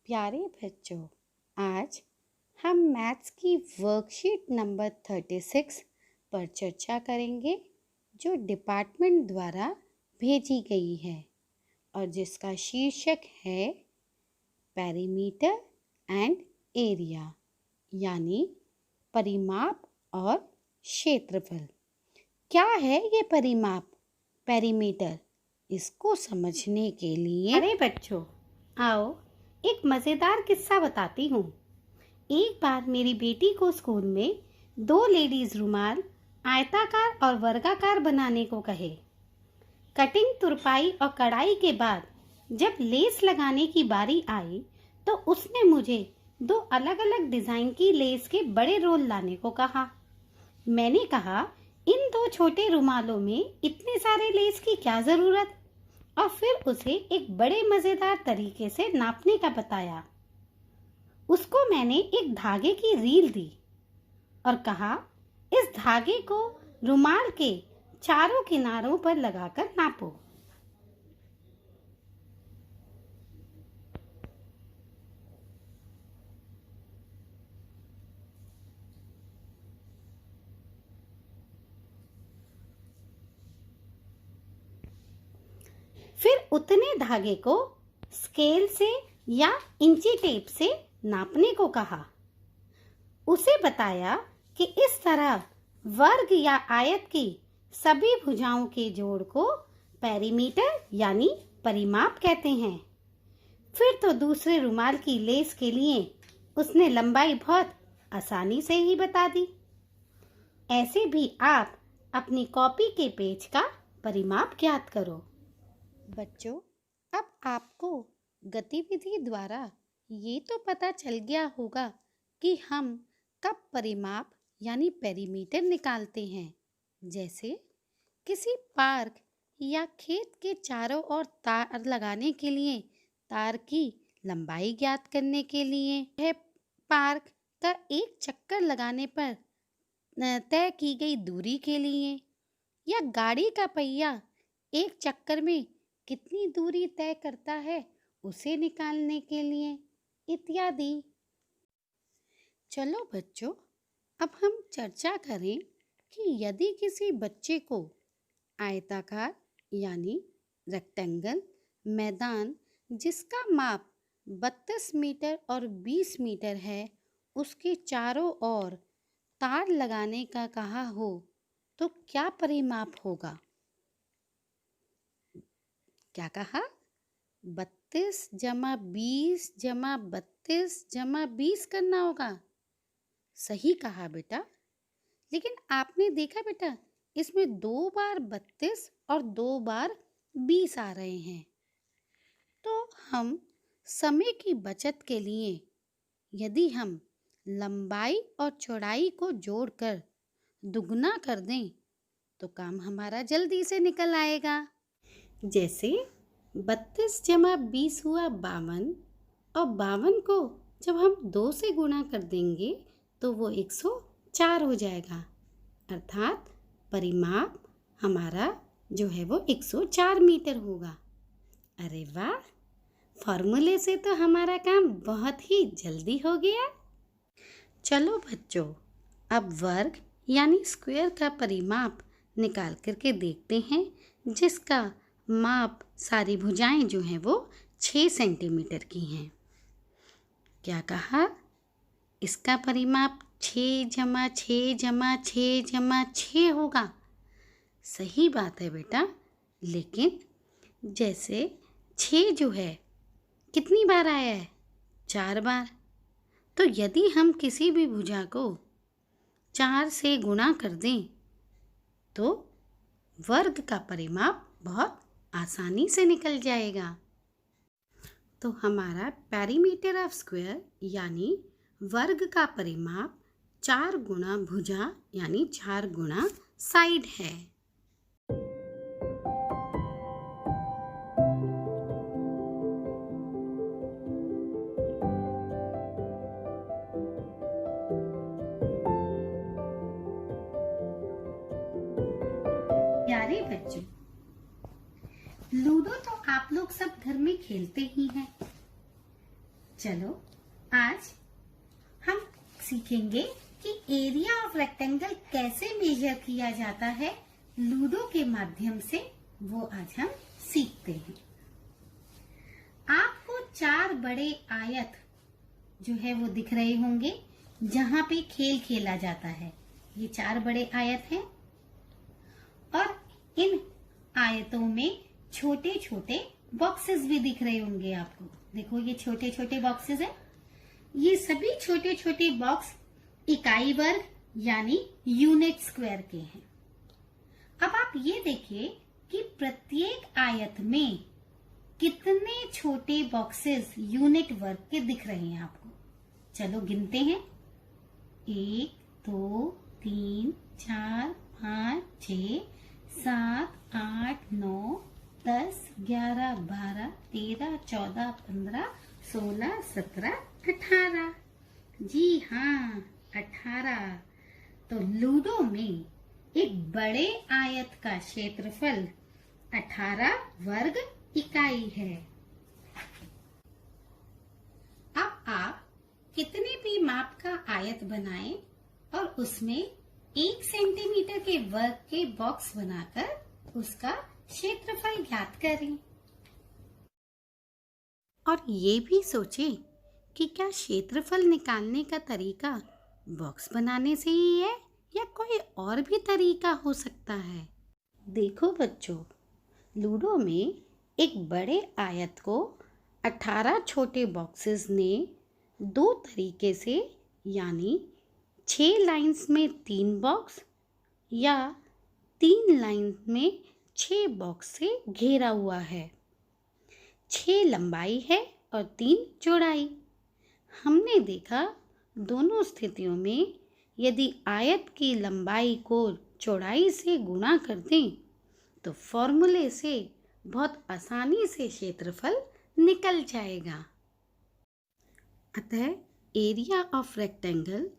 प्यारे बच्चों, आज हम मैथ्स की वर्कशीट नंबर 36 पर चर्चा करेंगे जो डिपार्टमेंट द्वारा भेजी गई है और जिसका शीर्षक है पेरीमीटर एंड एरिया, यानी परिमाप और क्षेत्रफल। क्या है ये परिमाप, पेरीमीटर? इसको समझने के लिए अरे बच्चों, आओ एक मज़ेदार किस्सा बताती हूँ। एक बार मेरी बेटी को स्कूल में 2 लेडीज रुमाल आयताकार और वर्गाकार बनाने को कहे। कटिंग, तुरपाई और कढ़ाई के बाद जब लेस लगाने की बारी आई तो उसने मुझे 2 अलग-अलग डिजाइन की लेस के बड़े रोल लाने को कहा। मैंने कहा, इन 2 छोटे रुमालों में इतने सारे लेस की क्या जरूरत, और फिर उसे एक बड़े मजेदार तरीके से नापने का बताया। उसको मैंने एक धागे की रील दी और कहा, इस धागे को रुमाल के चारों किनारों पर लगाकर नापो। फिर उतने धागे को स्केल से या इंची टेप से नापने को कहा। उसे बताया कि इस तरह वर्ग या आयत की सभी भुजाओं के जोड़ को पेरीमीटर यानी परिमाप कहते हैं। फिर तो दूसरे रुमाल की लेस के लिए उसने लंबाई बहुत आसानी से ही बता दी। ऐसे भी आप अपनी कॉपी के पेज का परिमाप ज्ञात करो। बच्चों, अब आपको गतिविधि द्वारा ये तो पता चल गया होगा कि हम कब परिमाप यानी पेरीमीटर निकालते हैं। जैसे किसी पार्क या खेत के चारों ओर तार लगाने के लिए तार की लंबाई ज्ञात करने के लिए है, पार्क का एक चक्कर लगाने पर तय की गई दूरी के लिए, या गाड़ी का पहिया एक चक्कर में कितनी दूरी तय करता है उसे निकालने के लिए, इत्यादि। चलो बच्चों, अब हम चर्चा करें कि यदि किसी बच्चे को आयताकार यानी रेक्टेंगल मैदान जिसका माप 32 मीटर और 20 मीटर है, उसके चारों ओर तार लगाने का कहा हो तो क्या परिमाप होगा? क्या कहा? 32 जमा 20 जमा 32 जमा 20 करना होगा। सही कहा बेटा। लेकिन आपने देखा बेटा, इसमें 2 बार 32 और 2 बार 20 आ रहे हैं। तो हम समय की बचत के लिए यदि हम लंबाई और चौड़ाई को जोड़कर दुगना कर दें तो काम हमारा जल्दी से निकल आएगा। जैसे 32 जमा 20 हुआ 52, और 52 को जब हम 2 से गुणा कर देंगे तो वो 104 हो जाएगा। अर्थात परिमाप हमारा जो है वो 104 मीटर होगा। अरे वाह, फॉर्मूले से तो हमारा काम बहुत ही जल्दी हो गया। चलो बच्चों, अब वर्ग यानी स्क्वायर का परिमाप निकाल करके देखते हैं, जिसका माप सारी भुजाएं जो हैं वो 6 सेंटीमीटर की हैं। क्या कहा? इसका परिमाप 6 जमा 6 जमा 6 जमा 6 होगा। सही बात है बेटा, लेकिन जैसे 6 जो है कितनी बार आया है? 4 बार। तो यदि हम किसी भी भुजा को 4 से गुणा कर दें तो वर्ग का परिमाप बहुत आसानी से निकल जाएगा। तो हमारा पेरीमीटर ऑफ स्क्वायर यानी वर्ग का परिमाप 4 गुणा भुजा यानी 4 गुणा साइड है। प्यारे बच्चों, लूडो तो आप लोग सब घर में खेलते ही हैं। चलो आज हम सीखेंगे कि एरिया ऑफ रेक्टेंगल कैसे मेजर किया जाता है लूडो के माध्यम से, वो आज हम सीखते हैं। आपको 4 बड़े आयत जो है वो दिख रहे होंगे जहां पे खेल खेला जाता है। ये 4 बड़े आयत हैं और इन आयतों में छोटे छोटे बॉक्सेस भी दिख रहे होंगे आपको। देखो ये छोटे छोटे बॉक्सेस हैं। ये सभी छोटे छोटे बॉक्स इकाई वर्ग यानी यूनिट स्क्वायर के हैं। अब आप ये देखिए कि प्रत्येक आयत में कितने छोटे बॉक्सेस यूनिट वर्ग के दिख रहे हैं आपको। चलो गिनते हैं। 1 2 3 4 5 6 7 8 9 10 11 12 13 14 15 16 17 18। जी हाँ, 18। तो लूडो में एक बड़े आयत का क्षेत्रफल 18 वर्ग इकाई है। अब आप कितने भी माप का आयत बनाएं और उसमें 1 सेंटीमीटर के वर्ग के बॉक्स बनाकर उसका क्षेत्रफल ज्ञात करें। और ये भी सोचें कि क्या क्षेत्रफल निकालने का तरीका बॉक्स बनाने से ही है या कोई और भी तरीका हो सकता है। देखो बच्चों, लूडो में एक बड़े आयत को 18 छोटे बॉक्सेस ने 2 तरीके से, यानी 6 लाइंस में 3 बॉक्स या 3 लाइन में 6 बॉक्स से घेरा हुआ है। 6 लंबाई है और 3 चौड़ाई। हमने देखा दोनों स्थितियों में यदि आयत की लंबाई को चौड़ाई से गुणा कर दें तो फॉर्मूले से बहुत आसानी से क्षेत्रफल निकल जाएगा। अतः एरिया ऑफ रेक्टेंगल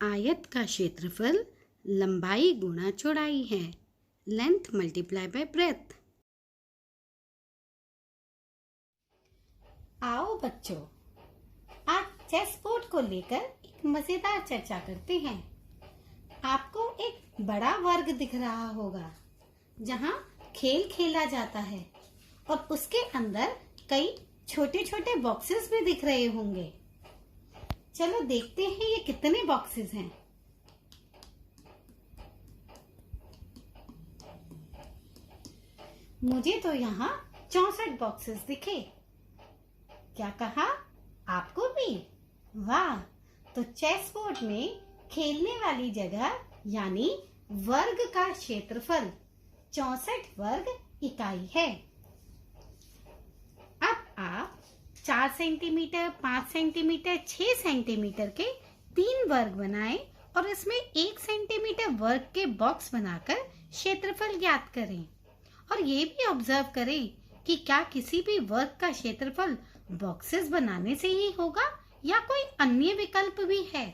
आयत का क्षेत्रफल लंबाई गुणा चौड़ाई है, लेंथ मल्टीप्लाई बाय ब्रेथ। आओ बच्चों, आज चेस बोर्ड को लेकर एक मजेदार चर्चा करते हैं। आपको एक बड़ा वर्ग दिख रहा होगा जहां खेल खेला जाता है और उसके अंदर कई छोटे छोटे बॉक्सेस भी दिख रहे होंगे। चलो देखते हैं ये कितने बॉक्सेस हैं। मुझे तो यहाँ 64 बॉक्सेस दिखे। क्या कहा? आपको भी? वाह! तो चेस बोर्ड में खेलने वाली जगह यानी वर्ग का क्षेत्रफल 64 वर्ग इकाई है। अब आप 4 सेंटीमीटर, 5 सेंटीमीटर, 6 सेंटीमीटर के 3 वर्ग बनाएं और इसमें 1 सेंटीमीटर वर्ग के बॉक्स बनाकर क्षेत्रफल ज्ञात करें। और ये भी ऑब्जर्व करें कि क्या किसी भी वर्ग का क्षेत्रफल बॉक्सेस बनाने से ही होगा या कोई अन्य विकल्प भी है।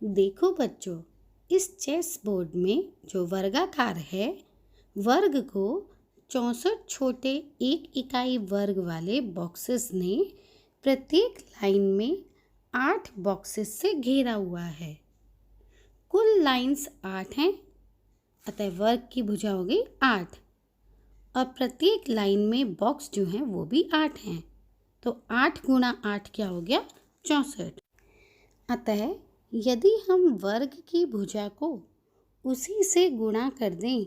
देखो बच्चों, इस चेस बोर्ड में जो वर्गाकार है, वर्ग को 64 छोटे 1 इकाई वर्ग वाले बॉक्सेस ने प्रत्येक लाइन में 8 बॉक्सेस से घेरा हुआ है। कुल लाइंस 8 हैं, अतः वर्ग की भुजा हो गई 8 और प्रत्येक लाइन में बॉक्स जो हैं वो भी 8 हैं। तो 8 गुणा 8 क्या हो गया? 64। अतः यदि हम वर्ग की भुजा को उसी से गुणा कर दें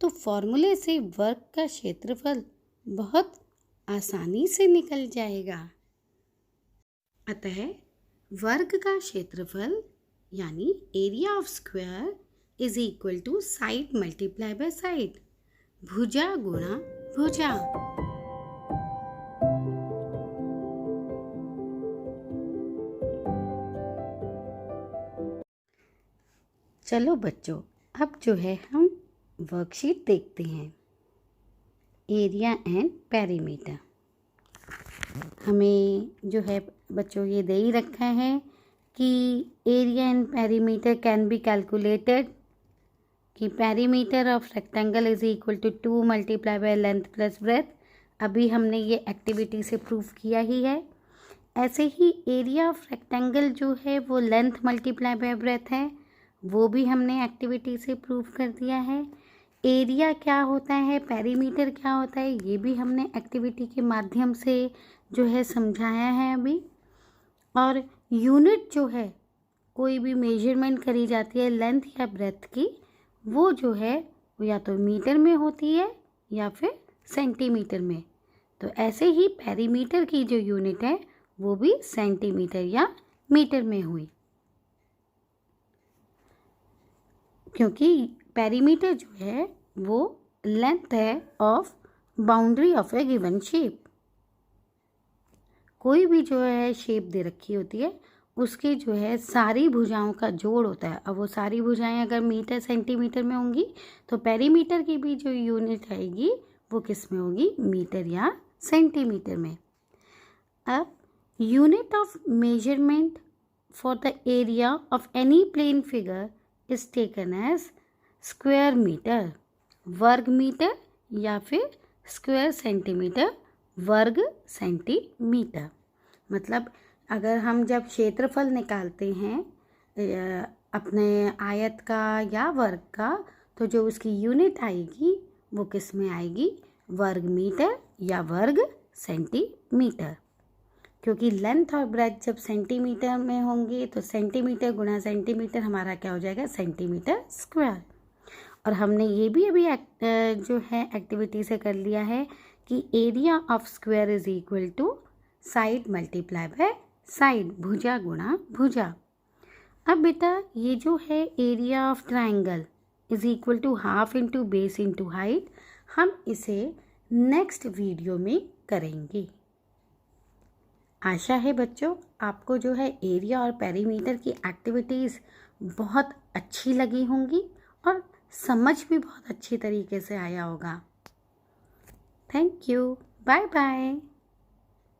तो फॉर्मूले से वर्ग का क्षेत्रफल बहुत आसानी से निकल जाएगा। अतः वर्ग का क्षेत्रफल यानी area of square is equal to side multiply by side, भुजा गुणा भुजा। चलो बच्चों, अब जो है हम वर्कशीट देखते हैं। Area and perimeter. हमें जो है बच्चों ये दे ही रखा है कि area and perimeter can be calculated, कि perimeter of rectangle is equal to 2 multiply by length plus breadth अभी हमने ये एक्टिविटी से प्रूव किया ही है। ऐसे ही एरिया ऑफ रेक्टेंगल जो है वो लेंथ मल्टीप्लाई बाय ब्रेथ है, वो भी हमने एक्टिविटी से प्रूव कर दिया है। एरिया क्या होता है, पेरीमीटर क्या होता है, ये भी हमने एक्टिविटी के माध्यम से जो है समझाया है अभी। और यूनिट जो है, कोई भी मेजरमेंट करी जाती है लेंथ या ब्रेथ की, वो जो है वो या तो मीटर में होती है या फिर सेंटीमीटर में। तो ऐसे ही पेरीमीटर की जो यूनिट है वो भी सेंटीमीटर या मीटर में हुई, क्योंकि पेरीमीटर जो है वो लेंथ है of boundary of A given shape. कोई भी जो है शेप दे रखी होती है, उसकी जो है सारी भुजाओं का जोड़ होता है। अब वो सारी भुजाएं अगर मीटर सेंटीमीटर में होंगी तो पेरीमीटर की भी जो यूनिट आएगी वो किस में होगी, मीटर या सेंटीमीटर में। अब unit of measurement for the area of any plane figure is taken as square metre, वर्ग मीटर या फिर स्क्वायर सेंटीमीटर, वर्ग सेंटीमीटर। मतलब अगर हम जब क्षेत्रफल निकालते हैं अपने आयत का या वर्ग का, तो जो उसकी यूनिट आएगी वो किस में आएगी, वर्ग मीटर या वर्ग सेंटीमीटर। क्योंकि लेंथ और ब्रेथ जब सेंटीमीटर में होंगी तो सेंटीमीटर गुणा सेंटीमीटर हमारा क्या हो जाएगा, सेंटीमीटर स्क्वायर। और हमने ये भी अभी जो है एक्टिविटी से कर लिया है कि area of square is equal to side multiply by side, भुजा गुणा भुजा। अब बेटा ये जो है area of triangle is equal to half into base into height, हम इसे नेक्स्ट वीडियो में करेंगे। आशा है बच्चों आपको जो है एरिया और पेरीमीटर की एक्टिविटीज़ बहुत अच्छी लगी होंगी और समझ भी बहुत अच्छी तरीके से आया होगा। Thank you, bye bye.